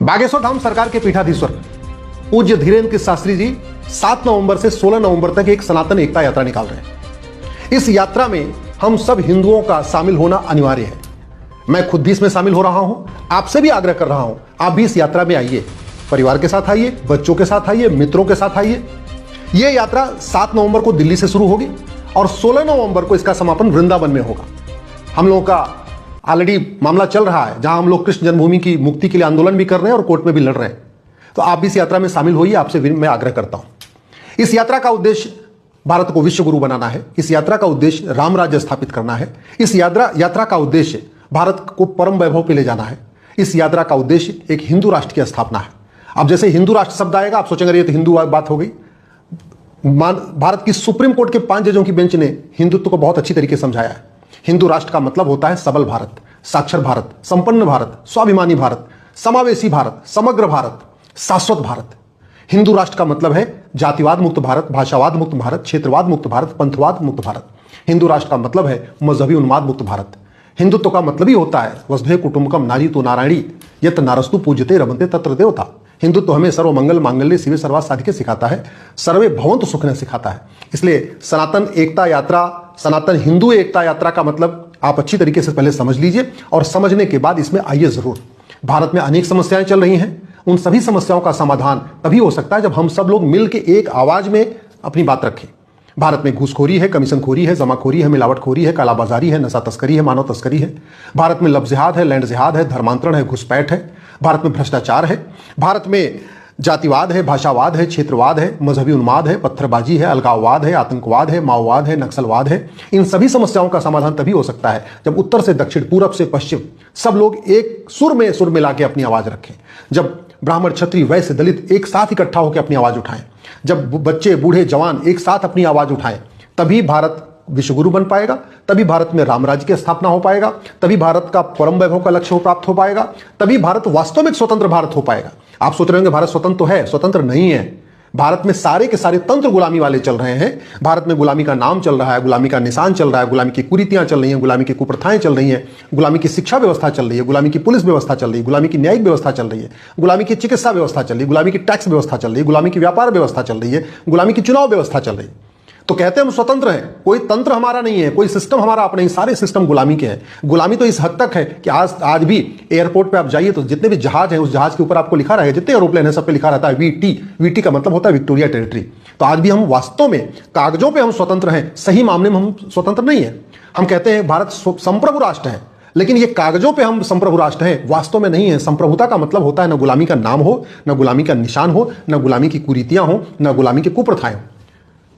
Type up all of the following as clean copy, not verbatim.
बागेश्वर धाम सरकार के पीठाधीश्वर पूज्य धीरेन्द्र शास्त्री जी 7 नवंबर से 16 नवंबर तक एक सनातन एकता यात्रा निकाल रहे हैं। इस यात्रा में हम सब हिंदुओं का शामिल होना अनिवार्य है। मैं खुद भी इसमें शामिल हो रहा हूं, आपसे भी आग्रह कर रहा हूं, आप भी इस यात्रा में आइए, परिवार के साथ आइए, बच्चों के साथ आइए, मित्रों के साथ आइए। यह यात्रा 7 नवंबर को दिल्ली से शुरू होगी और 16 नवंबर को इसका समापन वृंदावन में होगा। हम लोगों का ऑलरेडी मामला चल रहा है, जहां हम लोग कृष्ण जन्मभूमि की मुक्ति के लिए आंदोलन भी कर रहे हैं और कोर्ट में भी लड़ रहे हैं। तो आप भी इस यात्रा में शामिल होइए, आपसे मैं आग्रह करता हूं। इस यात्रा का उद्देश्य भारत को विश्व गुरु बनाना है। इस यात्रा का उद्देश्य राम राज्य स्थापित करना है। इस यात्रा का उद्देश्य भारत को परम वैभव पे ले जाना है। इस यात्रा का उद्देश्य एक हिंदू राष्ट्र की स्थापना है। अब जैसे हिंदू राष्ट्र शब्द आएगा आप सोचेंगे ये तो हिंदू बात हो गई। भारत की सुप्रीम कोर्ट के 5 जजों की बेंच ने हिंदुत्व को बहुत अच्छी तरीके से समझाया है। हिंदू राष्ट्र का मतलब होता है सबल भारत, साक्षर भारत, संपन्न भारत, स्वाभिमानी भारत, समावेशी भारत, समग्र भारत, शाश्वत भारत। हिंदू राष्ट्र का मतलब है जातिवाद मुक्त भारत, भाषावाद मुक्त भारत, क्षेत्रवाद मुक्त भारत, पंथवाद मुक्त भारत। हिंदू राष्ट्र का मतलब है मजहबी उन्माद मुक्त भारत। हिंदुत्व का मतलब ही होता है वसुधैव कुटुंबकम नारी तो नारायणी यत नारस्तु पूज्यते रमन्ते तत्र देवता। हिंदुत्व हमें सर्वमंगल मांगल्य शिवे सर्वार्थ साधिके सिखाता है, सर्वे भवन्तु सुखिनः सिखाता है। इसलिए सनातन एकता यात्रा, सनातन हिंदू एकता यात्रा का मतलब आप अच्छी तरीके से पहले समझ लीजिए और समझने के बाद इसमें आइए जरूर। भारत में अनेक समस्याएं चल रही हैं, उन सभी समस्याओं का समाधान तभी हो सकता है जब हम सब लोग मिलकर एक आवाज में अपनी बात रखें। भारत में घूसखोरी है, कमीशनखोरी है, जमाखोरी है, मिलावटखोरी है, कालाबाजारी है, नशा तस्करी है, मानव तस्करी है। भारत में लव जिहाद है, लैंड जिहाद है, धर्मांतरण है, घुसपैठ है। भारत में भ्रष्टाचार है। भारत में जातिवाद है, भाषावाद है, क्षेत्रवाद है, मजहबी उन्माद है, पत्थरबाजी है, अलगाववाद है, आतंकवाद है, माओवाद है, नक्सलवाद है। इन सभी समस्याओं का समाधान तभी हो सकता है जब उत्तर से दक्षिण, पूरब से पश्चिम सब लोग एक सुर मिला के अपनी आवाज रखें। जब ब्राह्मण, क्षत्रिय, वैश्य, दलित एक साथ इकट्ठा होकर अपनी आवाज उठाएं, जब बच्चे, बूढ़े, जवान एक साथ अपनी आवाज उठाएं, तभी भारत विश्वगुरु बन पाएगा, तभी भारत में राम राज्य की स्थापना हो पाएगा, तभी भारत का परम वैभव का लक्ष्य प्राप्त हो पाएगा, तभी भारत वास्तव में स्वतंत्र भारत हो पाएगा। आप सोच रहे होंगे भारत स्वतंत्र तो है, स्वतंत्र नहीं है। भारत में सारे के सारे तंत्र गुलामी वाले चल रहे हैं। भारत में गुलामी का नाम चल रहा है, गुलामी का निशान चल रहा है, गुलामी की कुरीतियां चल रही हैं, गुलामी की कुप्रथाएं चल रही हैं, गुलामी की शिक्षा व्यवस्था चल रही है, गुलामी की पुलिस व्यवस्था चल रही है, गुलामी की न्यायिक व्यवस्था चल रही है, गुलामी की चिकित्सा व्यवस्था चल रही है, गुलामी की टैक्स व्यवस्था चल रही है, गुलामी की व्यापार व्यवस्था चल रही है, गुलामी की चुनाव व्यवस्था चल रही है। तो कहते हैं हम स्वतंत्र हैं, कोई तंत्र हमारा नहीं है, कोई सिस्टम हमारा अपना नहीं, सारे सिस्टम गुलामी के हैं। गुलामी तो इस हद तक है कि आज भी एयरपोर्ट पे आप जाइए तो जितने भी जहाज हैं उस जहाज के ऊपर आपको लिखा रहेगा, जितने एरोप्लेन है सब पे लिखा रहता है वीटी का मतलब होता है विक्टोरिया टेरिटरी। तो आज भी हम वास्तव में कागजों पे हम स्वतंत्र हैं, सही मामले में हम स्वतंत्र नहीं है। हम कहते हैं भारत संप्रभु राष्ट्र है, लेकिन ये कागजों पे हम संप्रभु राष्ट्र हैं, वास्तव में नहीं है। संप्रभुता का मतलब होता है न गुलामी का नाम हो, न गुलामी का निशान हो, न गुलामी की कुरीतियां हो, न गुलामी की कुप्रथाएं हो।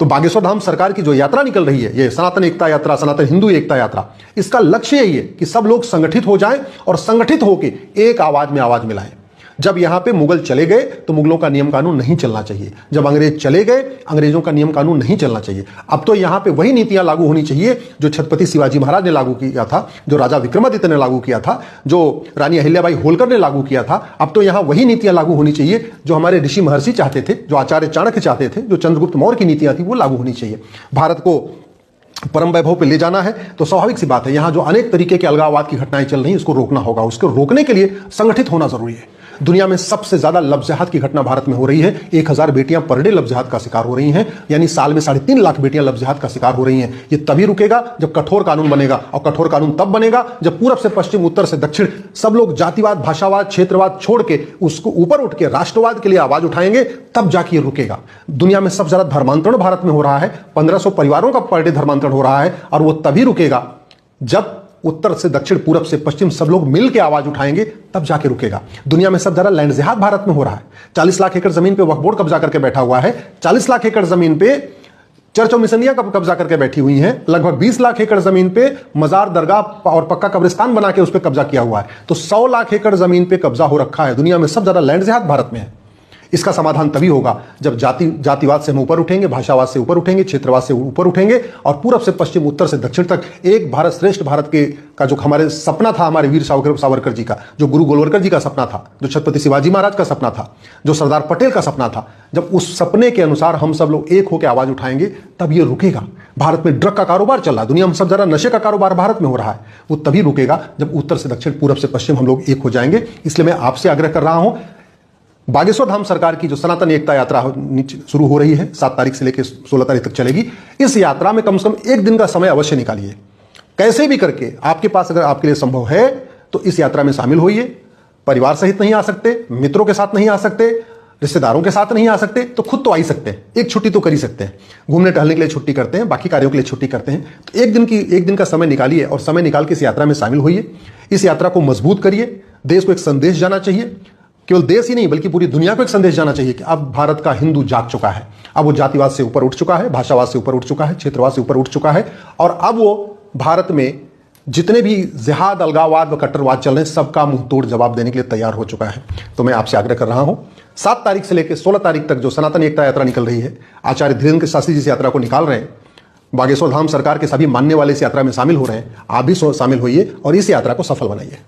तो बागेश्वर धाम सरकार की जो यात्रा निकल रही है, ये सनातन एकता यात्रा, सनातन हिंदू एकता यात्रा, इसका लक्ष्य यही है कि सब लोग संगठित हो जाएं और संगठित होकर एक आवाज में आवाज मिलाएं। जब यहां पे मुगल चले गए तो मुगलों का नियम कानून नहीं चलना चाहिए। जब अंग्रेज चले गए, अंग्रेजों का नियम कानून नहीं चलना चाहिए। अब तो यहां पे वही नीतियां लागू होनी चाहिए जो छत्रपति शिवाजी महाराज ने लागू किया था, जो राजा विक्रमादित्य ने लागू किया था, जो रानी अहिल्याबाई होलकर ने लागू किया था। अब तो यहां वही नीतियां लागू होनी चाहिए जो हमारे ऋषि महर्षि चाहते थे, जो आचार्य चाणक्य चाहते थे, जो चंद्रगुप्त मौर्य की नीतियां थी वो लागू होनी चाहिए। भारत को परम वैभव पे ले जाना है तो स्वाभाविक सी बात है, यहां जो अनेक तरीके के अलगाववाद की घटनाएं चल रही हैं उसको रोकना होगा। उसको रोकने के लिए संगठित होना जरूरी है। दुनिया में सबसे ज्यादा लव जिहाद की घटना भारत में हो रही है। 1000 बेटियां पर डे लव जिहाद का शिकार हो रही हैं, यानी साल में 3.5 लाख बेटियां लव जिहाद का शिकार हो रही हैं। ये तभी रुकेगा जब कठोर कानून बनेगा, और कठोर कानून तब बनेगा जब पूरब से पश्चिम, उत्तर से दक्षिण सब लोग जातिवाद, भाषावाद, क्षेत्रवाद छोड़ के उसको ऊपर उठ के राष्ट्रवाद के लिए आवाज उठाएंगे, तब जाके ये रुकेगा। दुनिया में सबसे ज्यादा धर्मांतरण भारत में हो रहा है, 1500 परिवारों का पर डे धर्मांतरण हो रहा है, और वो तभी रुकेगा जब उत्तर से दक्षिण, पूरब से पश्चिम सब लोग मिलकर आवाज उठाएंगे, तब जाके रुकेगा। दुनिया में सबसे ज्यादा लैंड जिहाद भारत में हो रहा है। 40 लाख एकड़ जमीन पे वक्फ बोर्ड कब्जा करके बैठा हुआ है। 40 लाख एकड़ जमीन पे चर्च और मिशनियां कब्जा करके बैठी हुई हैं। लगभग 20 लाख एकड़ जमीन पे मजार, दरगाह और पक्का कब्रिस्तान बना के उस पर कब्जा किया हुआ है। तो 100 लाख एकड़ जमीन पे कब्जा हो रखा है। दुनिया में सबसे ज्यादा लैंड जिहाद भारत में है। इसका समाधान तभी होगा जब जातिवाद से हम ऊपर उठेंगे, भाषावाद से ऊपर उठेंगे, क्षेत्रवाद से ऊपर उठेंगे, और पूरब से पश्चिम, उत्तर से दक्षिण तक एक भारत श्रेष्ठ भारत के का जो हमारे सपना था, हमारे वीर सावरकर जी का, जो गुरु गोलवलकर जी का सपना था, जो छत्रपति शिवाजी महाराज का सपना था, जो सरदार पटेल का सपना था, जब उस सपने के अनुसार हम सब लोग एक होकर आवाज उठाएंगे तब ये रुकेगा। भारत में ड्रग का कारोबार चल रहा है, दुनिया में सब जरा नशे का कारोबार भारत में हो रहा है, वो तभी रुकेगा जब उत्तर से दक्षिण, पूरब से पश्चिम हम लोग एक हो जाएंगे। इसलिए मैं आपसे आग्रह कर रहा हूं, बागेश्वर धाम सरकार की जो सनातन एकता यात्रा शुरू हो रही है, 7 तारीख से लेकर 16 तारीख तक चलेगी। इस यात्रा में कम से कम 1 दिन का समय अवश्य निकालिए। कैसे भी करके आपके पास अगर आपके लिए संभव है तो इस यात्रा में शामिल होइए। परिवार सहित नहीं आ सकते, मित्रों के साथ नहीं आ सकते, रिश्तेदारों के साथ नहीं आ सकते, तो खुद तो आ ही सकते हैं। एक छुट्टी तो कर ही सकते हैं। घूमने टहलने के लिए छुट्टी करते हैं, बाकी कार्यों के लिए छुट्टी करते हैं, तो एक दिन का समय निकालिए और समय निकाल के इस यात्रा में शामिल होइए। इस यात्रा को मजबूत करिए। देश को एक संदेश जाना चाहिए, केवल देश ही नहीं बल्कि पूरी दुनिया को एक संदेश जाना चाहिए कि अब भारत का हिंदू जाग चुका है। अब वो जातिवाद से ऊपर उठ चुका है, भाषावाद से ऊपर उठ चुका है, क्षेत्रवाद से ऊपर उठ चुका है, और अब वो भारत में जितने भी जिहाद, अलगाववाद व कट्टरवाद चल रहे हैं, सबका मुंह तोड़ जवाब देने के लिए तैयार हो चुका है। तो मैं आपसे आग्रह कर रहा हूं, 7 तारीख से लेकर 16 तारीख तक जो सनातन एकता यात्रा निकल रही है, आचार्य धीरेन्द्र शास्त्री जी इस यात्रा को निकाल रहे हैं। बागेश्वर धाम सरकार के सभी मानने वाले इस यात्रा में शामिल हो रहे हैं। आप भी शामिल होइए और इस यात्रा को सफल बनाइए।